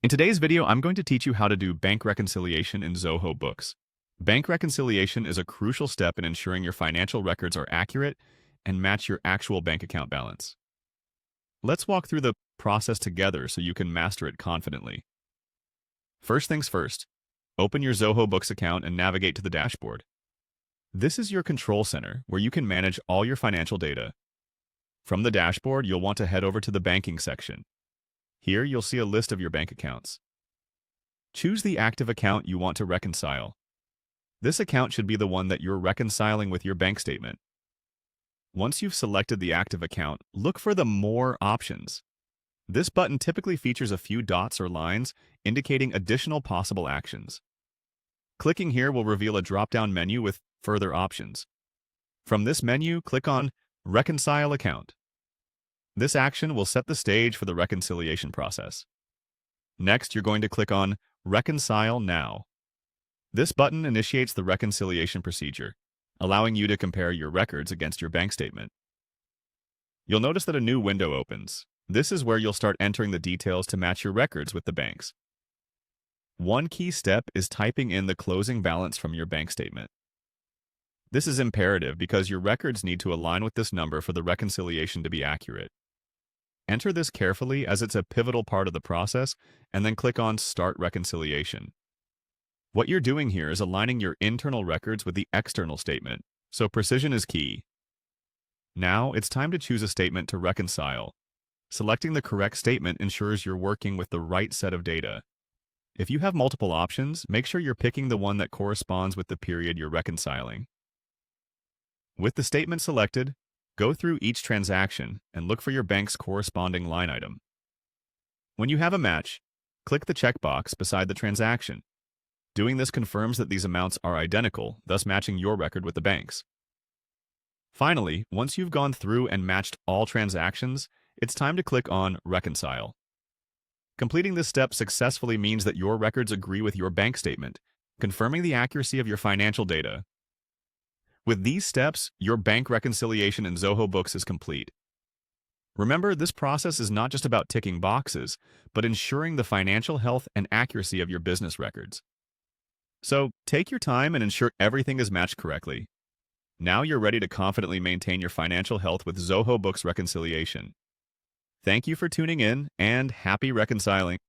In today's video, I'm going to teach you how to do bank reconciliation in Zoho Books. Bank reconciliation is a crucial step in ensuring your financial records are accurate and match your actual bank account balance. Let's walk through the process together so you can master it confidently. First things first, open your Zoho Books account and navigate to the dashboard. This is your control center where you can manage all your financial data. From the dashboard, you'll want to head over to the banking section. Here, you'll see a list of your bank accounts. Choose the active account you want to reconcile. This account should be the one that you're reconciling with your bank statement. Once you've selected the active account, look for the More options. This button typically features a few dots or lines indicating additional possible actions. Clicking here will reveal a drop-down menu with further options. From this menu, click on Reconcile Account. This action will set the stage for the reconciliation process. Next, you're going to click on Reconcile Now. This button initiates the reconciliation procedure, allowing you to compare your records against your bank statement. You'll notice that a new window opens. This is where you'll start entering the details to match your records with the bank's. One key step is typing in the closing balance from your bank statement. This is imperative because your records need to align with this number for the reconciliation to be accurate. Enter this carefully as it's a pivotal part of the process, and then click on Start Reconciliation. What you're doing here is aligning your internal records with the external statement, so precision is key. Now, it's time to choose a statement to reconcile. Selecting the correct statement ensures you're working with the right set of data. If you have multiple options, make sure you're picking the one that corresponds with the period you're reconciling. With the statement selected, go through each transaction and look for your bank's corresponding line item. When you have a match, click the checkbox beside the transaction. Doing this confirms that these amounts are identical, thus matching your record with the bank's. Finally, once you've gone through and matched all transactions, it's time to click on Reconcile. Completing this step successfully means that your records agree with your bank statement, confirming the accuracy of your financial data. With these steps, your bank reconciliation in Zoho Books is complete. Remember, this process is not just about ticking boxes, but ensuring the financial health and accuracy of your business records. So, take your time and ensure everything is matched correctly. Now you're ready to confidently maintain your financial health with Zoho Books reconciliation. Thank you for tuning in, and happy reconciling.